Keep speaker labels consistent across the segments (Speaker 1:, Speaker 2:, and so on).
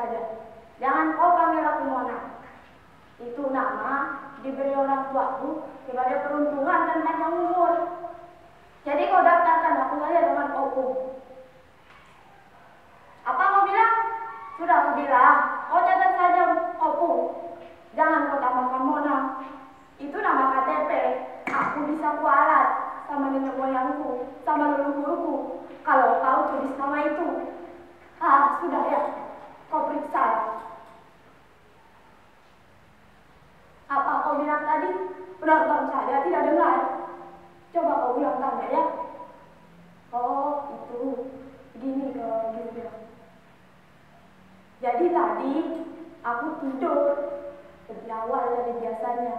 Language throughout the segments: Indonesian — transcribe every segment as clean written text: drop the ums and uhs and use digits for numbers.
Speaker 1: saja. Jangan kau panggil aku Mona. Itu nama diberi orang tuaku sebagai peruntungan dan panjang umur. Jadi kau daftarkan aku saja dengan Opung. Apa kau bilang? Sudah aku bilang, kau catat saja Opung. Jangan kau tambahkan Mona. Itu nama KTP. Aku bisa kualat sama nenek moyangku, sama leluhurku. Kalau kau tulis nama itu, sudah ya, kau periksa. Apa kau bilang tadi? Penonton saya tidak dengar. Coba kau ulang tanya ya. Oh, itu. Begini kau bilang. Jadi tadi aku tidur lebih awal dari biasanya.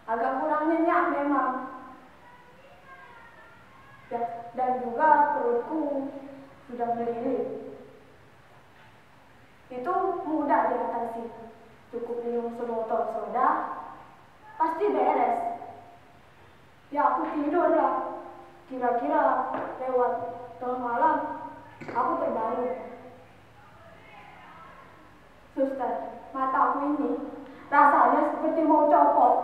Speaker 1: Agak kurang nyenyak memang. Dan juga perutku sudah melilit. Itu mudah diatasi. Cukup minum sebotol soda, pasti beres. Ya aku tidur lah. Kira-kira lewat tengah malam, aku terbangun. Suster, mataku ini rasanya seperti mau copot.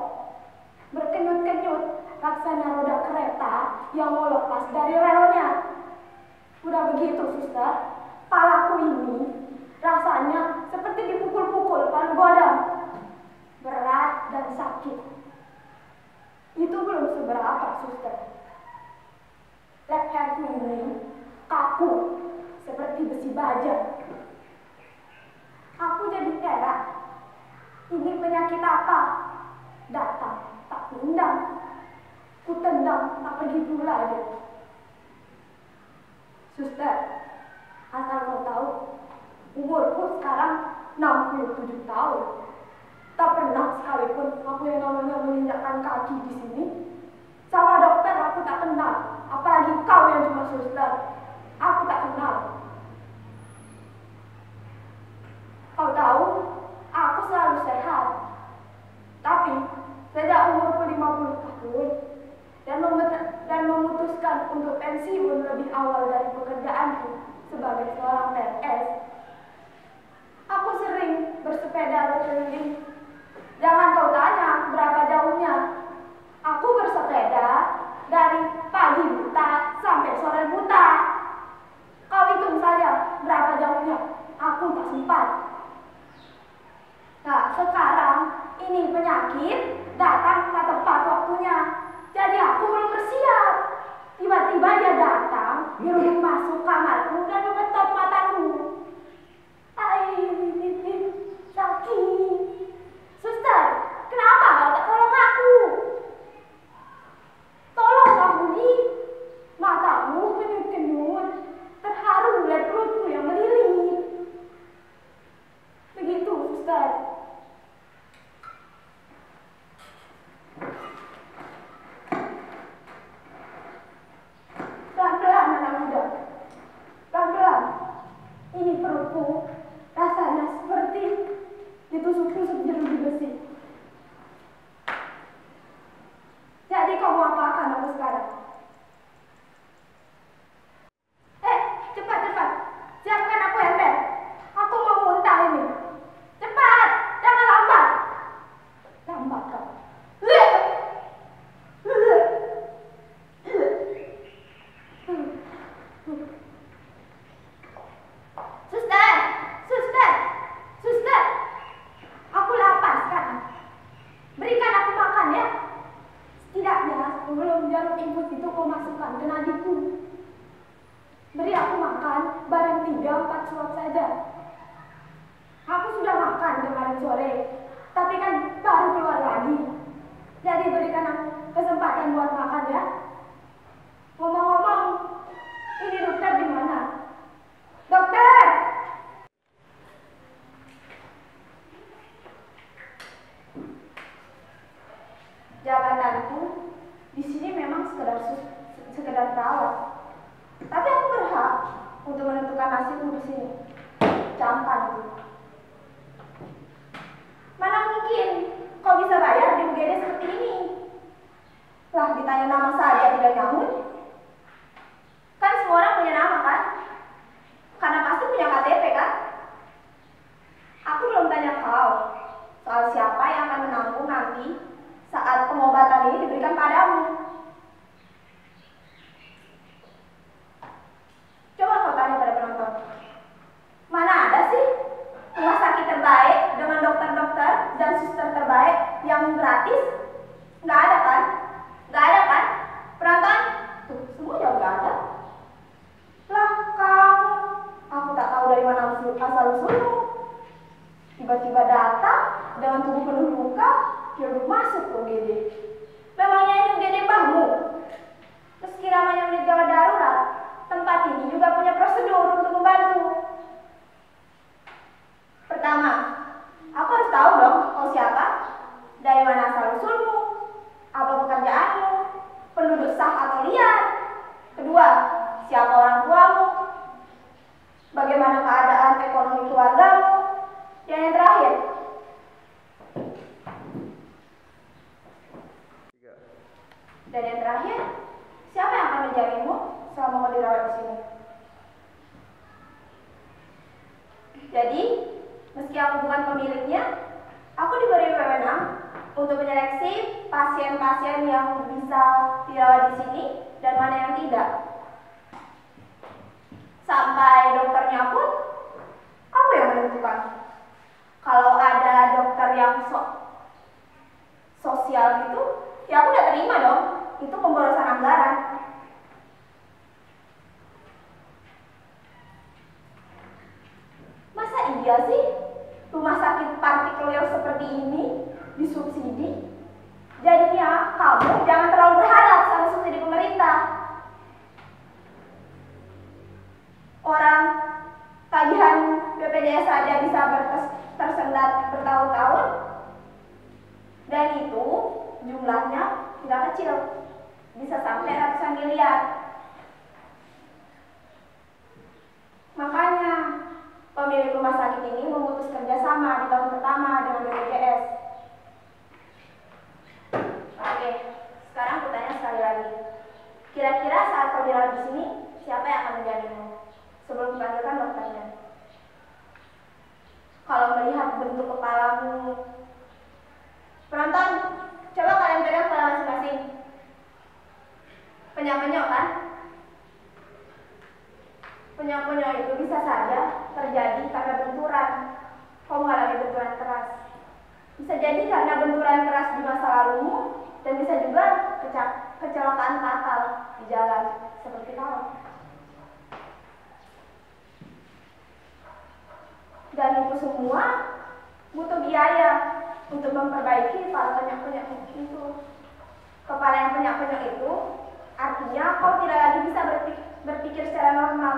Speaker 1: Berkenyut-kenyut, laksana roda kereta yang mau lepas dari relnya. Udah begitu, suster, palaku ini rasanya seperti dipukul-pukul palu godam. Berat dan sakit. Itu belum seberapa, suster. Leherku ini kaku seperti besi baja. Aku jadi heran. Ini penyakit apa? Datang, tak undang. Ku tendang, tak pergi pula dia. Suster, asal kau tahu, umurku sekarang 67 tahun. Tak pernah sekalipun aku yang namanya menginjakkan kaki di sini. Sama dokter aku tak kenal, apalagi kau yang cuma suster. Aku tak kenal. Kau tahu, aku selalu sehat. Tapi sejak umurku 50 tahun dan memutuskan untuk pensiun lebih awal dari pekerjaanku sebagai seorang PNS, aku sering bersepeda berkeliling. Jangan kau tanya berapa jauhnya. Aku bersepeda dari pagi buta sampai sore buta. Kau hitung saja berapa jauhnya. Aku tak sempat. Nah, sekarang ini penyakit datang tak tepat waktunya. Jadi aku belum bersiap. Tiba-tiba dia datang, nyuruh masuk kamarku dan mengetok mataku. Sakit. Suster, kenapa kau tak tolong aku? Tolong kamu nih. Matamu kenyut-kenyut, terharu melihat perutku yang melilit. Begitu, suster. Pelan-pelan, anak muda. Pelan-pelan. Ini perutku rasanya seperti ditusuk-tusuk jeruji besi. Jadi kau mau apakan aku sekarang? Cepat-cepat. Siapkan aku ember. Aku mau muntah ini. Cepat, jangan lambat. Lambat kau. Suster, suster, suster. Aku lapar sekarang. Berikan aku makan ya. Setidaknya sebelum jarum infus itu kau masukkan ke nadiku. Beri aku makan barang 3-4 suap saja. Aku sudah makan kemarin sore, tapi kan baru keluar lagi. Jadi berikan aku kesempatan buat makan ya. Ngomong-ngomong, ini dokter di mana? Dokter! Jabatanku di sini memang sekedar perawat. Tapi aku berhak untuk menentukan nasibmu di sini. Camkan itu. Mana mungkin kau bisa bayar di UGD seperti ini? Lah ditanya nama saja tidak nyambut. Kan semua orang punya nama kan? Karena pasti punya KTP kan? bantuan ini diberikan padamu. Coba kau tanya pada penonton, mana ada sih rumah sakit terbaik dengan dokter-dokter dan suster terbaik yang gratis? Nggak ada kan? Nggak ada kan? Penonton? Tuh, semua jawab nggak ada. Lah kamu, aku tak tahu dari mana asal-usulmu. Tiba-tiba datang dengan tubuh penuh luka, hidup masuk ke UGD. Memangnya ini UGD mbahmu? Meski namanya unit gawat darurat, tempat ini juga punya prosedur untuk membantu. Pertama, aku harus tahu dong kau siapa, dari mana asal-usulmu, apa pekerjaanmu, penduduk sah atau liar. Kedua, siapa orang tuamu, bagaimana keadaan ekonomi keluargamu, dan yang terakhir, siapa yang akan menjagamu selama kau dirawat di sini. Jadi, meski aku bukan pemiliknya, aku diberi wewenang untuk menyeleksi pasien-pasien yang bisa dirawat di sini dan mana yang tidak. Sampai dokternya pun aku yang menentukan. Kalau ada dokter yang sosial gitu, ya aku udah terima dong. Itu pemborosan anggaran. Masa iya sih rumah sakit partikuler seperti ini disubsidi? Jadinya kamu jangan terlalu berharap sama subsidi pemerintah. Orang tagihan BPJS saja bisa tersendat bertahun-tahun, dan itu jumlahnya tidak kecil, bisa sampai ratusan miliar. Makanya pemilik rumah sakit ini memutus kerjasama di tahun pertama dengan BPJS. Oke, sekarang aku tanya sekali lagi. Kira-kira saat kau dirawat di sini, siapa yang akan menjagamu? Sebelum dipanggilkan dokternya. Kalau melihat bentuk kepalamu, penonton, coba kalian pegang kepala masing-masing. Penyok-penyok kan? Penyok-penyok itu bisa saja terjadi karena benturan. Kau mengalami benturan keras. Bisa jadi karena benturan keras di masa lalumu, dan bisa juga kecelakaan fatal di jalan, seperti kau. Dan itu semua butuh biaya untuk memperbaiki kepala penyok-penyok itu. Kepala yang penyok-penyok itu artinya kau tidak lagi bisa berpikir secara normal.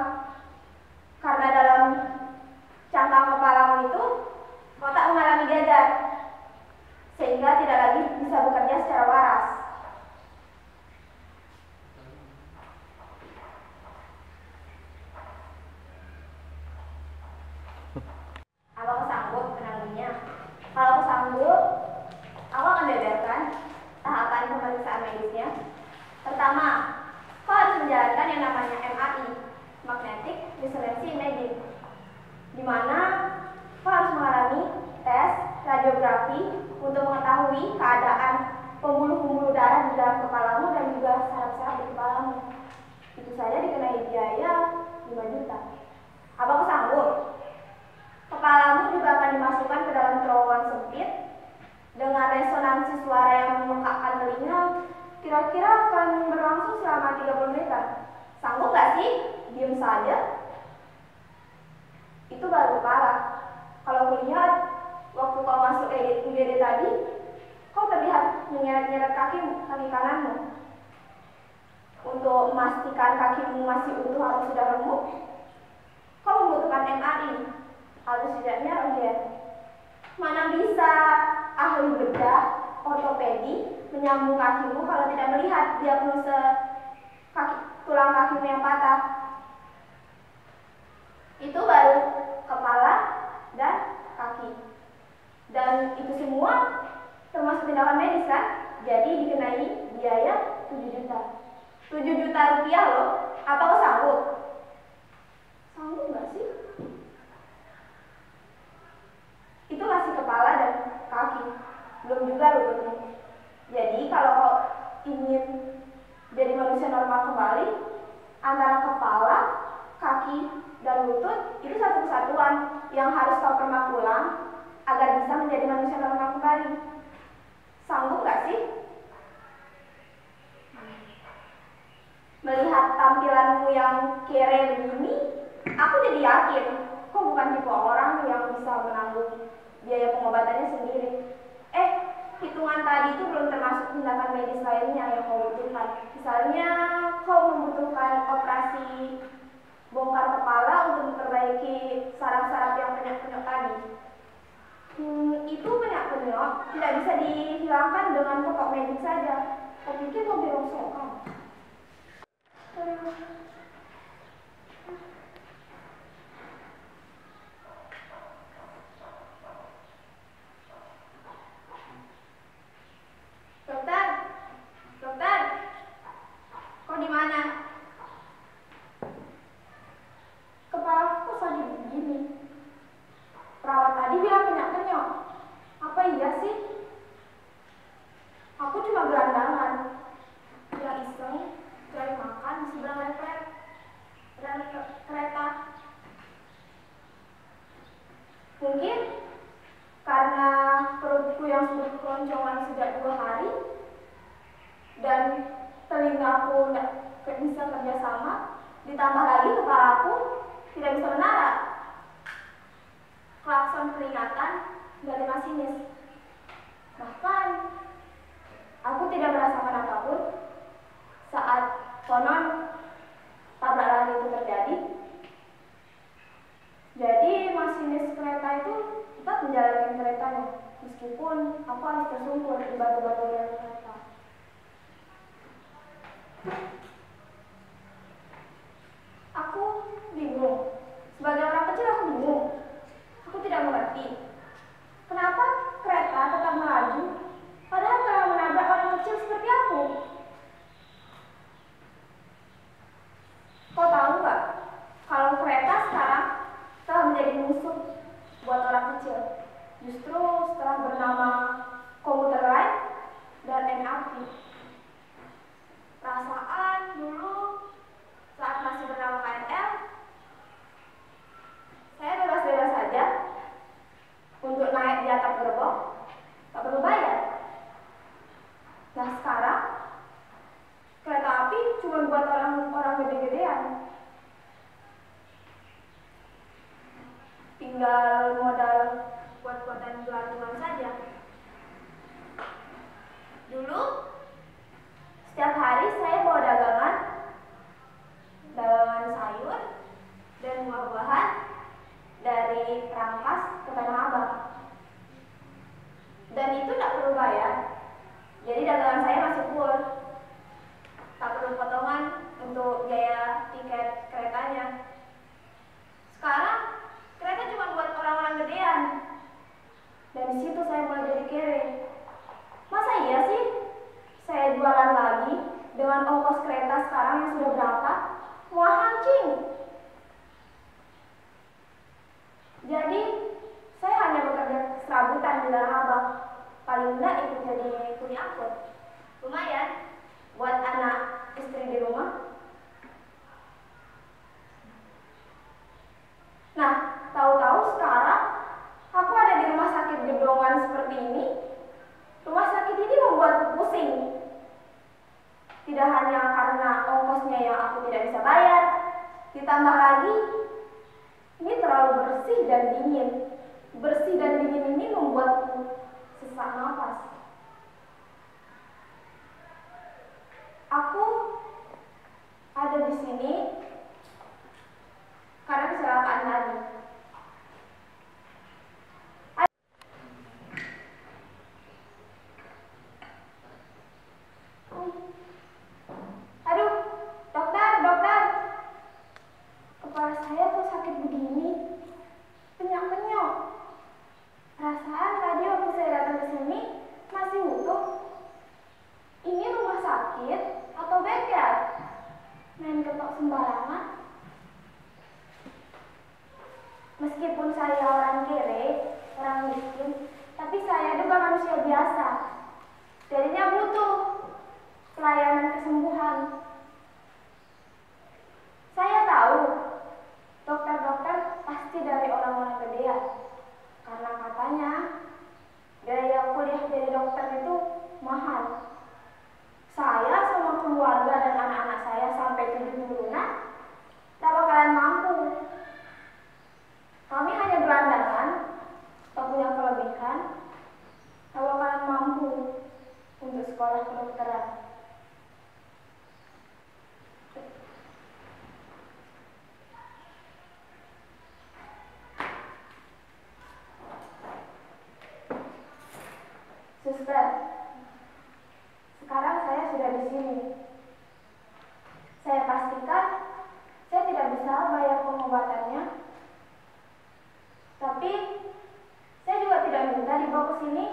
Speaker 1: Karena dalam cangkang kepalamu itu otak mengalami gegar, sehingga tidak lagi bisa bekerja secara waras. Apakah sanggup menanggungnya? Kalau aku sanggup, aku akan beberkan tahapan pemeriksaan medisnya. Pertama, kau harus menjalankan yang namanya MRI, Magnetic Resonance Imaging, di mana kau harus mengalami tes radiografi untuk mengetahui keadaan pembuluh-pembuluh darah di dalam kepalamu dan juga saraf-saraf di kepalamu. Itu saja dikenai biaya 5 juta. Apakah sanggup? Kepalamu juga akan dimasukkan ke dalam terowongan sempit dengan resonansi suara yang memekakkan telinga. Kira-kira akan berlangsung selama 30 menit. Sanggup gak sih? Diam saja. Itu baru kepala. Kalau kulihat waktu kau masuk UGD tadi, kau terlihat menyeret-nyeret kaki kananmu. Untuk memastikan kakimu masih utuh atau sudah remuk, kau membutuhkan MRI atau setidaknya röntgen. Mana bisa ahli bedah, ortopedi menyambung kakimu kalau tidak melihat diagnose tulang kakimu yang patah. Itu baru kepala dan kaki. Dan itu semua termasuk tindakan medis kan? Jadi dikenai biaya 7 juta. 7 juta rupiah loh. Apa kau sanggup? Sanggup gak sih? Itu masih kepala dan kaki, belum juga lututmu. Jadi kalau ingin jadi manusia normal kembali, antara kepala, kaki, dan lutut itu satu kesatuan yang harus kau permak ulang agar bisa menjadi manusia normal kembali. Sanggup gak sih? Melihat tampilanmu yang kere begini, aku jadi yakin kau bukan tipe orang yang bisa menanggung biaya pengobatannya sendiri. Hitungan tadi itu belum termasuk tindakan medis lainnya yang kau butuhkan. Misalnya kau membutuhkan operasi bongkar kepala untuk memperbaiki saraf-saraf yang penyok-penyok tadi. Itu penyok-penyok tidak bisa dihilangkan dengan kotak medik saja. Kau pikir kau birongsokan? Dokter, kau di mana? Kepalaku sakit begini. Perawat tadi bilang penyok-penyok. Apa iya sih? Aku cuma gelandangan. Ya iseng, cari makan di seberang rel kereta. Mungkin karena perutku yang sudah keroncongan sejak 2 hari dan telingaku tidak bisa kerjasama, ditambah lagi kepalaku tidak bisa menara. Klakson peringatan dari masinis. Bahkan aku tidak merasakan apapun saat konon tabrakan itu terjadi. Jadi masinis kereta itu tetap menjalankan keretanya meskipun aku harus tersungkur di batu-batu rel kereta. Aku bingung. Sebagai orang kecil aku bingung. Aku tidak mengerti kenapa kereta tetap melaju padahal telah menabrak orang kecil seperti aku. Kau tahu nggak kalau kereta sekarang telah menjadi musuh buat orang kecil. Justru setelah bernama komuter lain dan MRT. Perasaan dulu saat masih bernama KRL, saya bebas-bebas saja untuk naik di atap gerbong, tak perlu bayar. Nah sekarang kereta api cuma buat orang-orang gede-gedean. Tinggal modal buat-buatan gelantungan saja. Dulu setiap hari saya bawa dagangan sayur dan buah-buahan dari Rangkas ke Tanah Abang. Dan itu tak perlu bayar. Jadi dagangan saya masih full. Tak perlu potongan untuk biaya tiket keretanya. Sekarang kereta cuma buat orang-orang gedean. Dan di situ saya mulai jadi kere. Masa iya sih saya jualan lagi dengan ongkos kereta sekarang yang sudah berapa? Wah hancing. Jadi saya hanya bekerja serabutan di Tanah Abang. Paling enggak ikut jadi kuli angkut. Lumayan buat anak istri di rumah. Nah, tahu-tahu sekarang aku ada di rumah sakit gedongan seperti ini. Rumah sakit ini membuatku pusing. Tidak hanya karena ongkosnya yang aku tidak bisa bayar, ditambah lagi ini terlalu bersih dan dingin. Bersih dan dingin ini membuatku sesak nafas. Aku ada di sini karena kecelakaan tadi. Aduh, dokter, kepala saya kok sakit begini, penyok-penyok. Perasaan tadi waktu saya datang ke sini masih utuh. Ini rumah sakit atau bengkel? Main ketok sembarangan. Meskipun saya orang kere, orang miskin, tapi saya juga manusia biasa. Jadinya butuh sekolah kedokteran. Suster, sekarang saya sudah di sini. Saya pastikan saya tidak bisa bayar pengobatannya, tapi saya juga tidak minta dibawa ke sini.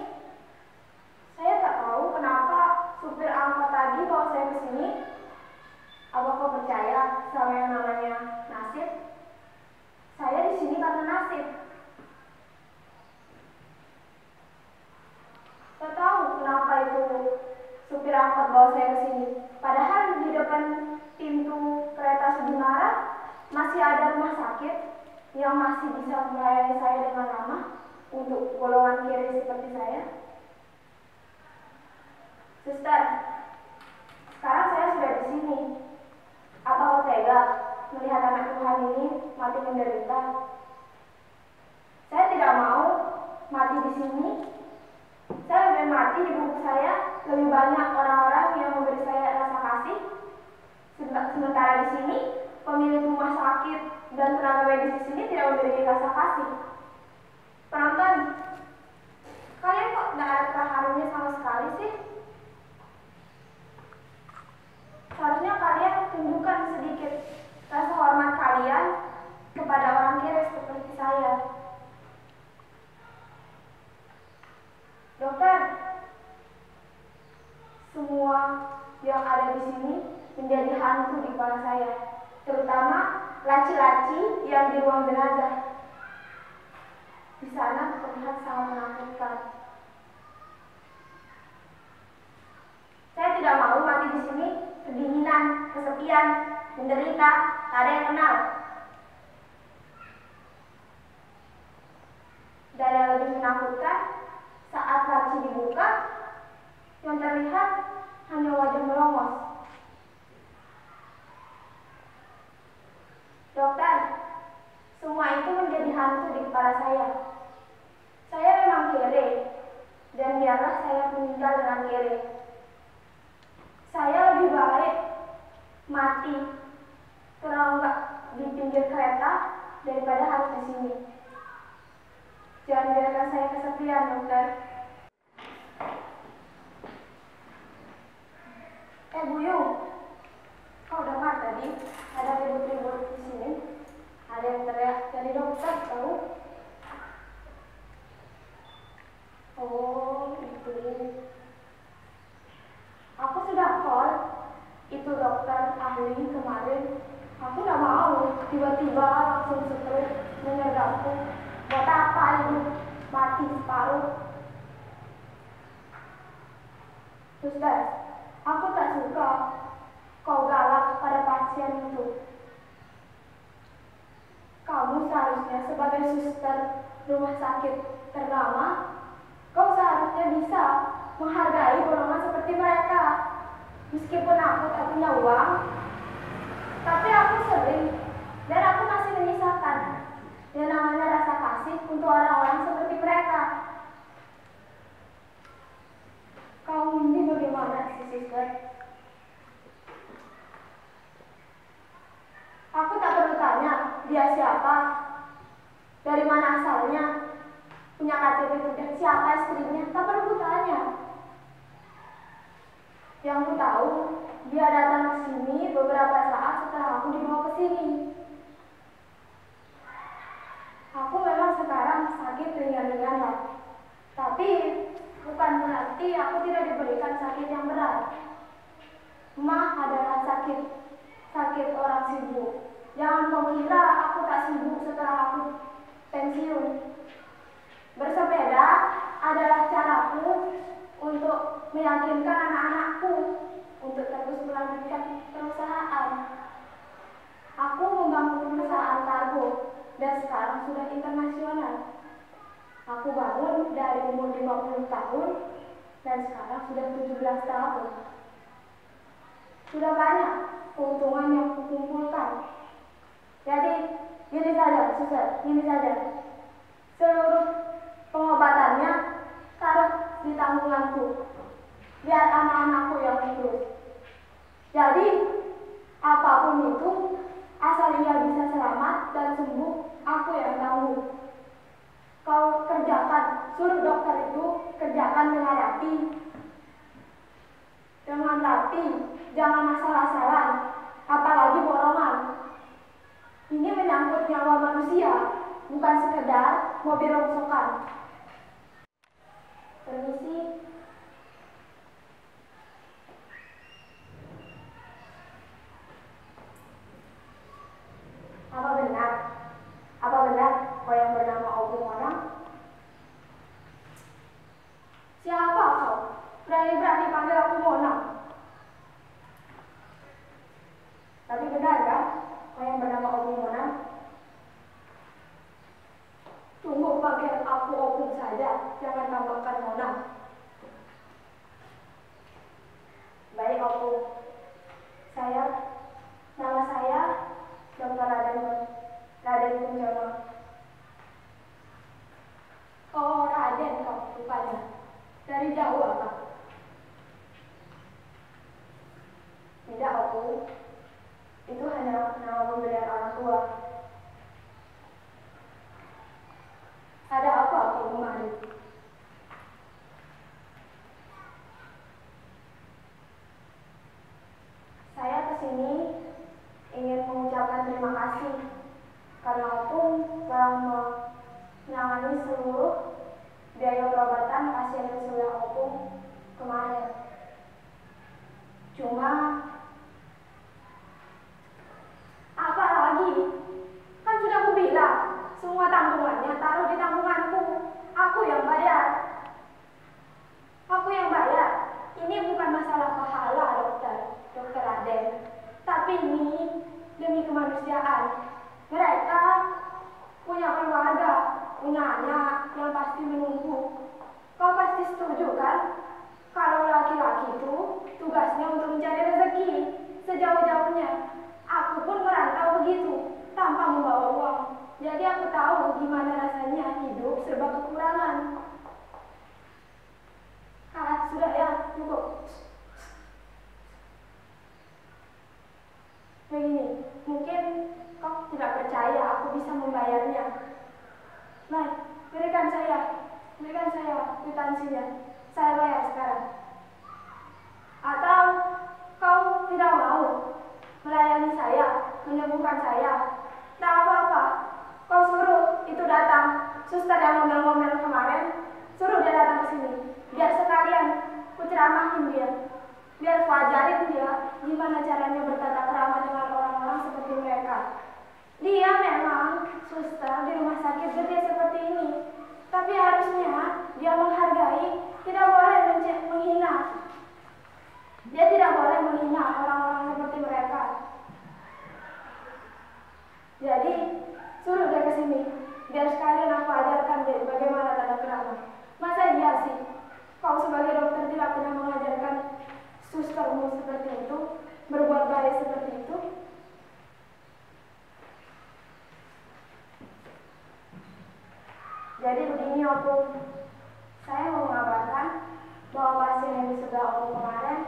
Speaker 1: Saya tak tahu kenapa supir angkot tadi bawa saya ke sini. Apa kau percaya sama yang namanya nasib? Saya di sini karena nasib. Tak tahu kenapa itu supir angkot bawa saya ke sini. Padahal di depan pintu kereta Sudimara masih ada rumah sakit yang masih bisa melayani saya dengan ramah untuk golongan kiri seperti saya. Suster, sekarang saya sudah di sini. Apa kau tega melihat anak Tuhan ini mati menderita? Saya tidak mau mati di sini. Saya lebih mati di bungkus saya. Lebih banyak orang-orang yang memberi saya rasa kasih. Sementara di sini pemilik rumah sakit dan tenaga medis di sini tidak memiliki rasa kasih. Penonton, kalian kok tidak ada terharunya sama sekali sih? Seharusnya kalian tunjukkan sedikit rasa hormat kalian kepada orang kiri seperti saya. Dokter, semua yang ada di sini menjadi hantu di kepala saya, terutama laci-laci yang di ruang jenazah. Di sana terlihat sangat menakutkan. Saya tidak mau mati di sini kedinginan, kesepian, menderita, tak ada yang kenal. Dan yang lebih menakutkan, saat laci dibuka, yang terlihat hanya wajah melongos. Dokter, semua itu menjadi hantu di kepala saya. Saya memang kere, dan biarlah saya meninggal dengan kere. Saya lebih baik mati terlonggak di pinggir kereta daripada harus di sini. Jangan biarkan saya kesepian, dokter. Buyung, kau dengar tadi ada ribut-ribut di sini? Ada yang teriak dari dokter, tahu? Oh, itu. Aku sudah call itu dokter ahli kemarin. Aku tidak mau tiba-tiba langsung stroke menyergapku. Buat apa itu mati separuh? Suster, aku tak suka kau galak pada pasien itu. Kamu seharusnya sebagai suster rumah sakit ternama, kau seharusnya bisa menghargai golongan seperti mereka. Meskipun aku tak punya uang, tapi aku sering dan aku masih menyisakan yang namanya rasa kasih untuk orang-orang seperti mereka. Kau ini bagaimana sih, suster? Aku tak perlu tanya dia siapa, dari mana asalnya, punya KTP dan siapa istrinya, tak perlu tanya. Yang ku tahu, dia datang ke sini beberapa saat setelah aku dibawa ke sini. Aku memang sekarang sakit ringan-ringan lah, tapi bukan berarti aku tidak diberikan sakit yang berat. Mah adalah sakit orang sibuk. Jangan kau kira aku tak sibuk setelah aku pensiun. Bersepeda adalah caraku untuk meyakinkan anak-anakku untuk terus melanjutkan perusahaan. Aku membangun perusahaan kargo dan sekarang sudah internasional. Aku bangun dari umur 50 tahun dan sekarang sudah 17 tahun. Sudah banyak keuntungan yang kukumpulkan. Jadi, gini saja, suster, gini saja. Seluruh pengobatannya taruh di tanggunganku. Biar anak Kau kerjakan, suruh dokter itu kerjakan dengan rapi. Dengan rapi, jangan asal-asalan, apalagi borongan. Ini menyangkut nyawa manusia, bukan sekedar mobil rongsokan. Permisi. Apa benar? Apa benar kau yang bernama Opung Monang? Siapa kau? Berani-berani panggil aku Monang. Tapi benar kan kau yang bernama Opung Monang? Tunggu panggil aku Opung saja, jangan tambahkan Monang. Baik Opung. Nama saya Dr. Raden Kunjono. Oh, Raden kau rupanya. Dari jauh apa? Tidak, Opung. Itu hanya nama pemberian orang tua. Ada apa aku kemari? Saya kesini ingin mengucapkan terima kasih karena Opung telah menangani seluruh biaya pengobatan pasien kesulitan Opung kemarin. Cuma apa lagi? Kan sudah aku bilang, semua tanggungannya taruh di tanggunganku. Aku yang bayar. Aku yang bayar. Ini bukan masalah pahala, Dokter Raden. Tapi ini demi kemanusiaan. Mereka punya keluarga, punya anak yang pasti menunggu. Kau pasti setuju kan? Kalau laki-laki itu tugasnya untuk mencari rezeki sejauh-jauhnya. Aku pun merantau begitu, tanpa membawa uang. Jadi aku tahu gimana rasanya hidup serba kekurangan. Sudah ya, cukup. Begini, mungkin kau tidak percaya aku bisa membayarnya. Nah, berikan saya kwitansinya. Saya bayar sekarang. Atau kau tidak mau melayani saya, menyembuhkan saya? Tak apa-apa. Kau suruh itu datang, suster yang ngomel-ngomel kemarin, suruh dia datang ke sini. Biar sekalian ku ceramahin dia. Biar ku ajarin dia gimana caranya bertata krama dengan orang-orang seperti mereka. Dia memang suster di rumah sakit gede seperti ini. Tapi harusnya dia menghargai, tidak boleh menghina. Dia tidak boleh menghina orang-orang seperti mereka. Jadi, suruh dia ke sini. Biar sekalian aku ajarkan dia bagaimana tata krama. Masa iya sih, kau sebagai dokter tidak pernah mengajarkan sustermu seperti itu, berbuat baik seperti itu? Jadi begini Opung, saya mau mengabarkan bahwa pasien yang di sebelah Opung kemarin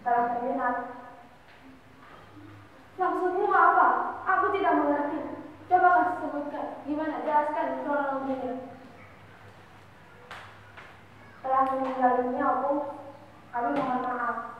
Speaker 1: telah terminal. Maksudmu apa? Aku tidak mengerti. Coba kasih sebutkan, gimana? Jelaskan kronologinya. Telah meninggal dunia Opung, kami mohon maaf.